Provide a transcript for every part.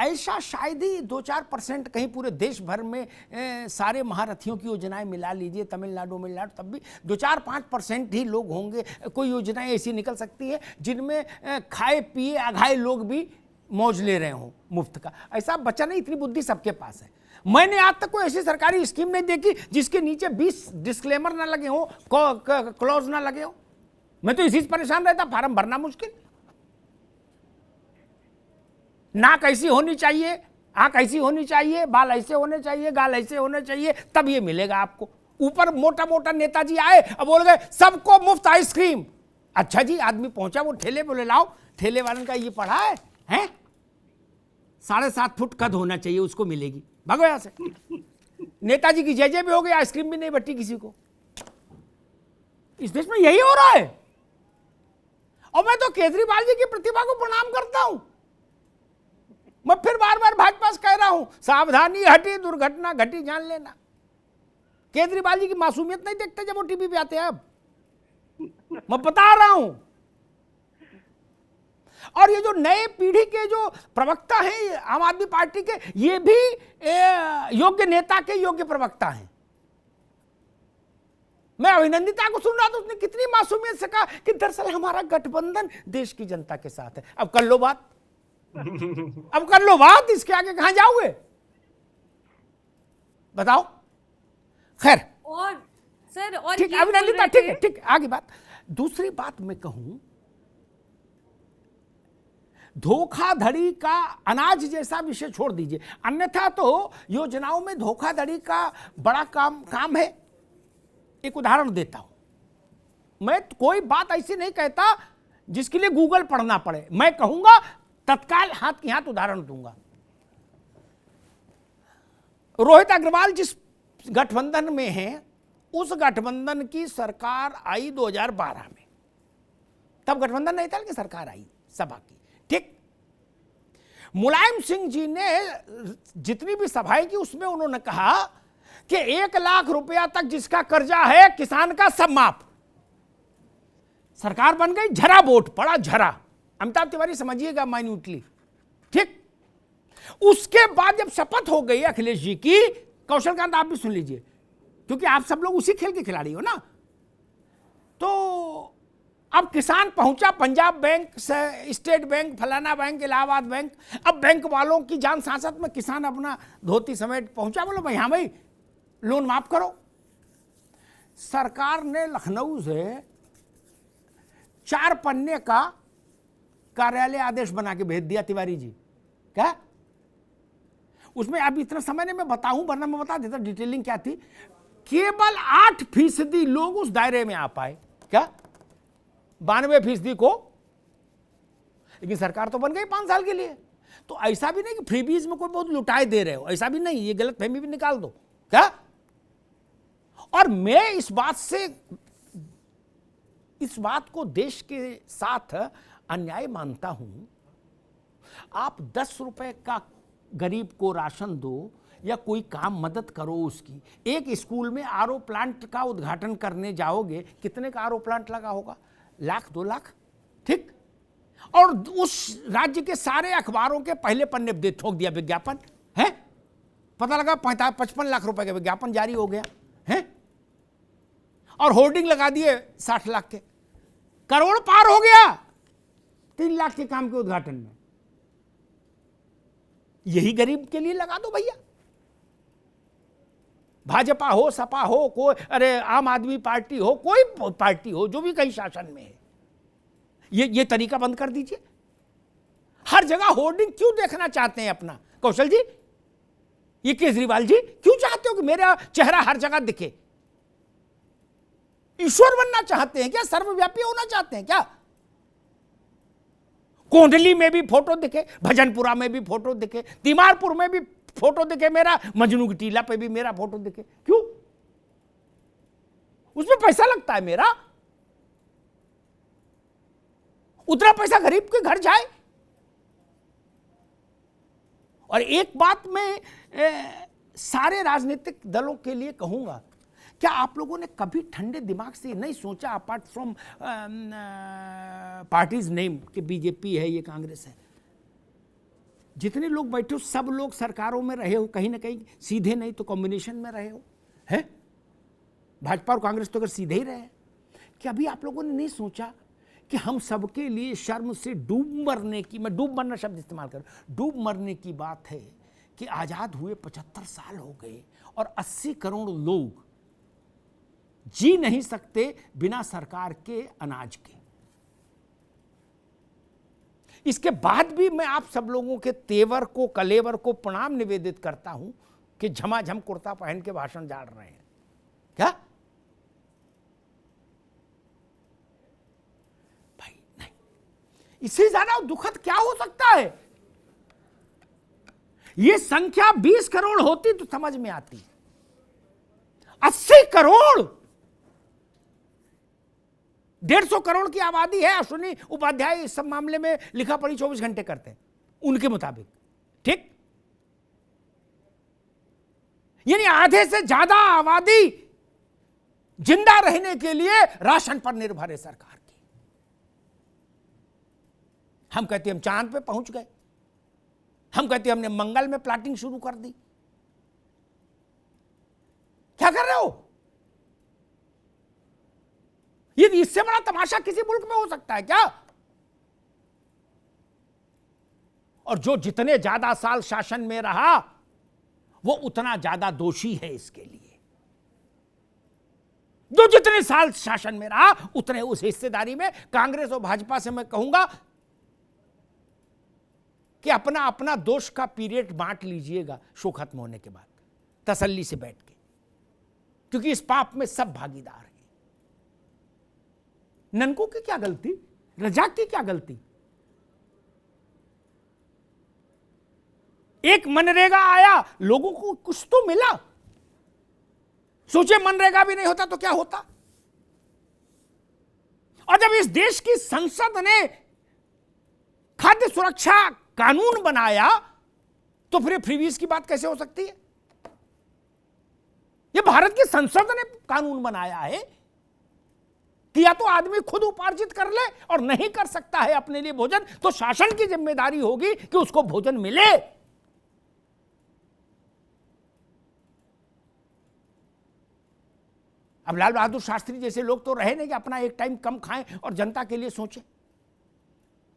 ऐसा शायद ही 2-4% कहीं पूरे देश भर में सारे महारथियों की योजनाएं मिला लीजिए, तमिलनाडु तब भी 2-4-5% ही लोग होंगे, कोई योजनाएं ऐसी निकल सकती है जिनमें खाए पिए अघाए लोग भी मौज ले रहे हों मुफ्त का। ऐसा बचा नहीं, इतनी बुद्धि सबके पास है। मैंने आज तक कोई ऐसी सरकारी स्कीम नहीं देखी जिसके नीचे 20 डिस्क्लेमर ना लगे हो, क्लॉज ना लगे हो। मैं तो इसी से परेशान रहता, फार्म भरना मुश्किल। नाक ऐसी होनी चाहिए, आंख ऐसी होनी चाहिए, बाल ऐसे होने चाहिए, गाल ऐसे होने चाहिए, तब ये मिलेगा आपको। ऊपर मोटा मोटा नेताजी आए अब बोल गए सबको मुफ्त आइसक्रीम। अच्छा जी, आदमी पहुंचा वो ठेले, बोले लाओ, ठेले वाले का ये पढ़ा है, हैं? 7.5 फुट कद होना चाहिए, उसको मिलेगी। भागो यहां से। नेताजी की जय भी हो गई, आइसक्रीम भी नहीं बटी किसी को। इस देश में यही हो रहा है। और मैं तो केजरीवाल जी की प्रतिभा को प्रणाम करता हूं। मैं फिर बार बार भाजपा से कह रहा हूं, सावधानी हटी दुर्घटना घटी, जान लेना। केजरीवाल जी की मासूमियत नहीं देखते जब वो टीवी पे आते हैं। अब मैं बता रहा हूं। और ये जो नए पीढ़ी के जो प्रवक्ता हैं आम आदमी पार्टी के, ये भी योग्य नेता के योग्य प्रवक्ता हैं। मैं अभिनंदिता को सुन रहा था, उसने कितनी मासूमियत से कहा कि दरअसल हमारा गठबंधन देश की जनता के साथ है। अब कर लो बात, अब कर लो बात, इसके आगे कहां जाओगे बताओ। खैर, और सर, और ठीक, अभिनंदिता ठीक है, ठीक, आगे बात। दूसरी बात मैं कहूं, धोखाधड़ी का अनाज जैसा विषय छोड़ दीजिए, अन्यथा तो योजनाओं में धोखाधड़ी का बड़ा काम है। एक उदाहरण देता हूं। मैं कोई बात ऐसी नहीं कहता जिसके लिए गूगल पढ़ना पड़े, मैं कहूंगा तत्काल हाथ की हाथ उदाहरण दूंगा। रोहित अग्रवाल जिस गठबंधन में है, उस गठबंधन की सरकार आई 2012 में। तब गठबंधन नहीं था कि सरकार आई सभा की, ठीक। मुलायम सिंह जी ने जितनी भी सभाएं की उसमें उन्होंने कहा कि 1 लाख रुपया तक जिसका कर्जा है किसान का सब माफ। सरकार बन गई, झरा वोट पड़ा, झरा। अमिताभ तिवारी समझिएगा माइन्यूटली, ठीक। उसके बाद जब शपथ हो गई अखिलेश जी की, कौशलकांत आप भी सुन लीजिए क्योंकि आप सब लोग उसी खेल के खिलाड़ी हो ना, तो अब किसान पहुंचा पंजाब बैंक से, स्टेट बैंक, फलाना बैंक, इलाहाबाद बैंक। अब बैंक वालों की जान सांसत में किसान अपना धोती समेट पहुंचा, बोलो भाई हाँ भाई लोन माफ करो। सरकार ने लखनऊ से 4 पन्ने का कार्यालय आदेश बना के भेज दिया तिवारी जी। क्या उसमें अब इतना समय नहीं मैं बताऊं, वरना मैं बता देता डिटेलिंग क्या थी। केवल 8% लोग उस दायरे में आ पाए। क्या 92% को, लेकिन सरकार तो बन गई 5 साल के लिए। तो ऐसा भी नहीं कि फ्रीबीज में कोई बहुत लुटाए दे रहे हो, ऐसा भी नहीं, ये गलत फहमी भी निकाल दो। क्या, और मैं इस बात को देश के साथ अन्याय मानता हूं। आप 10 रुपए का गरीब को राशन दो या कोई काम मदद करो उसकी। एक स्कूल में आरओ प्लांट का उद्घाटन करने जाओगे, कितने का आरओ प्लांट लगा होगा? 1 लाख 2 लाख, ठीक। और उस राज्य के सारे अखबारों के पहले पन्ने पे ठोक दिया विज्ञापन है, पता लगा 55 लाख रुपए का विज्ञापन जारी हो गया है, और होर्डिंग लगा दिए 60 लाख के। करोड़ पार हो गया 3 लाख के काम के उद्घाटन में। यही गरीब के लिए लगा दो भैया। भाजपा हो, सपा हो, कोई अरे आम आदमी पार्टी हो, कोई पार्टी हो जो भी कहीं शासन में है, ये तरीका बंद कर दीजिए। हर जगह होर्डिंग क्यों देखना चाहते हैं अपना? कौशल जी, ये केजरीवाल जी क्यों चाहते हो कि मेरा चेहरा हर जगह दिखे? ईश्वर बनना चाहते हैं क्या? सर्वव्यापी होना चाहते हैं क्या? कोंडली में भी फोटो दिखे, भजनपुरा में भी फोटो दिखे, तिमारपुर में भी फोटो दिखे मेरा, मजनू की टीला पे भी मेरा फोटो दिखे, क्यों? उसमें पैसा लगता है मेरा, उतना पैसा गरीब के घर जाए। और एक बात मैं सारे राजनीतिक दलों के लिए कहूंगा, क्या आप लोगों ने कभी ठंडे दिमाग से नहीं सोचा, अपार्ट फ्रॉम पार्टीज नेम कि बीजेपी है, ये कांग्रेस है, जितने लोग बैठे हो सब लोग सरकारों में रहे हो, कहीं ना कहीं सीधे नहीं तो कॉम्बिनेशन में रहे हो, है? भाजपा और कांग्रेस तो अगर सीधे ही रहे, कि अभी आप लोगों ने नहीं सोचा कि हम सबके लिए शर्म से डूब मरने की, मैं डूब मरना शब्द इस्तेमाल कर, डूब मरने की बात है कि आजाद हुए 75 साल हो गए और 80 करोड़ लोग जी नहीं सकते बिना सरकार के अनाज के। इसके बाद भी मैं आप सब लोगों के तेवर को, कलेवर को प्रणाम निवेदित करता हूं कि झमाझम कुर्ता पहन के भाषण झाड़ रहे हैं। क्या भाई? नहीं, इससे ज्यादा दुखद क्या हो सकता है? ये संख्या 20 करोड़ होती तो समझ में आती, 80 करोड़, 150 करोड़ की आबादी है। अश्विनी उपाध्याय इस सब मामले में लिखा पढ़ी 24 घंटे करते हैं उनके मुताबिक, ठीक? यानी आधे से ज्यादा आबादी जिंदा रहने के लिए राशन पर निर्भर है सरकार की। हम कहते हम चांद पे पहुंच गए, हम कहते हमने मंगल में प्लाटिंग शुरू कर दी। क्या कर रहे हो? ये इससे बड़ा तमाशा किसी मुल्क में हो सकता है क्या? और जो जितने ज्यादा साल शासन में रहा वो उतना ज्यादा दोषी है इसके लिए। जो जितने साल शासन में रहा उतने उस हिस्सेदारी में कांग्रेस और भाजपा से मैं कहूंगा कि अपना अपना दोष का पीरियड बांट लीजिएगा शो खत्म होने के बाद, तसल्ली से बैठ के, क्योंकि इस पाप में सब भागीदार हैं। ननको की क्या गलती? रजाक की क्या गलती? एक मनरेगा आया, लोगों को कुछ तो मिला। सोचे मनरेगा भी नहीं होता तो क्या होता? और जब इस देश की संसद ने खाद्य सुरक्षा कानून बनाया तो फिर फ्रीबीज की बात कैसे हो सकती है? यह भारत की संसद ने कानून बनाया है कि या तो आदमी खुद उपार्जित कर ले और नहीं कर सकता है अपने लिए भोजन तो शासन की जिम्मेदारी होगी कि उसको भोजन मिले। अब लाल बहादुर शास्त्री जैसे लोग तो रहे नहीं कि अपना एक टाइम कम खाएं और जनता के लिए सोचें।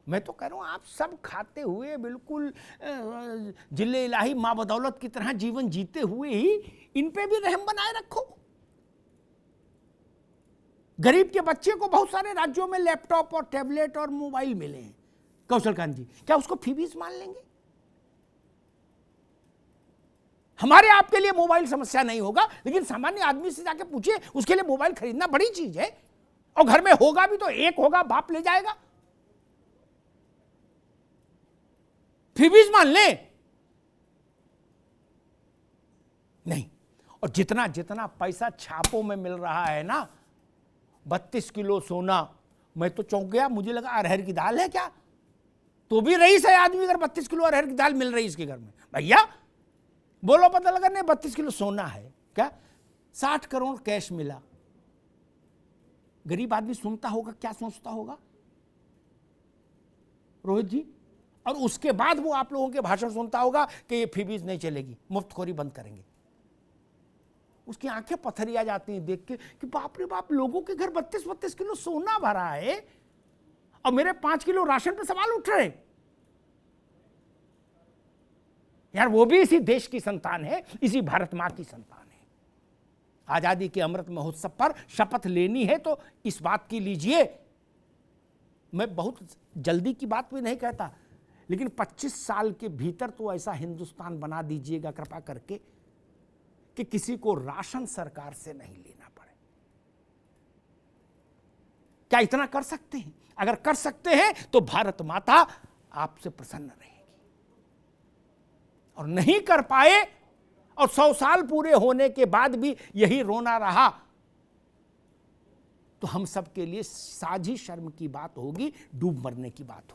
मैं तो कह रहा हूं आप सब खाते हुए बिल्कुल जिले इलाही मां बदौलत की तरह जीवन जीते हुए ही इन पे भी रहम बनाए रखो। गरीब के बच्चे को बहुत सारे राज्यों में लैपटॉप और टैबलेट और मोबाइल मिले हैं, कौशल कांत जी, क्या उसको फीस मान लेंगे? हमारे आपके लिए मोबाइल समस्या नहीं होगा, लेकिन सामान्य आदमी से जाके पूछिए, उसके लिए मोबाइल खरीदना बड़ी चीज है। और घर में होगा भी तो एक होगा, बाप ले जाएगा, फीस मान ले नहीं। और जितना जितना पैसा छापों में मिल रहा है ना, 32 किलो सोना, मैं तो चौंक गया, मुझे लगा अरहर की दाल है क्या? तो भी रईस है आदमी अगर 32 किलो अरहर की दाल मिल रही है इसके घर में, भैया बोलो, पता लगा नहीं 32 किलो सोना है क्या? 60 करोड़ कैश मिला। गरीब आदमी सुनता होगा, क्या सोचता होगा रोहित जी? और उसके बाद वो आप लोगों के भाषण सुनता होगा कि ये फीस नहीं चलेगी, मुफ्तखोरी बंद करेंगे। उसकी आंखें पथरिया जाती हैं देख के कि बाप रे बाप, लोगों के घर 32-32 किलो सोना भरा है और मेरे 5 किलो राशन पे सवाल उठ रहे। यार वो भी इसी देश की संतान है, इसी भारत मां की संतान है। आजादी के अमृत महोत्सव पर शपथ लेनी है तो इस बात की लीजिए। मैं बहुत जल्दी की बात भी नहीं कहता, लेकिन 25 साल के भीतर तो ऐसा हिंदुस्तान बना दीजिएगा कृपा करके कि किसी को राशन सरकार से नहीं लेना पड़े। क्या इतना कर सकते हैं? अगर कर सकते हैं तो भारत माता आपसे प्रसन्न रहेगी। और नहीं कर पाए और 100 साल पूरे होने के बाद भी यही रोना रहा तो हम सब के लिए साझी शर्म की बात होगी, डूब मरने की बात होगी।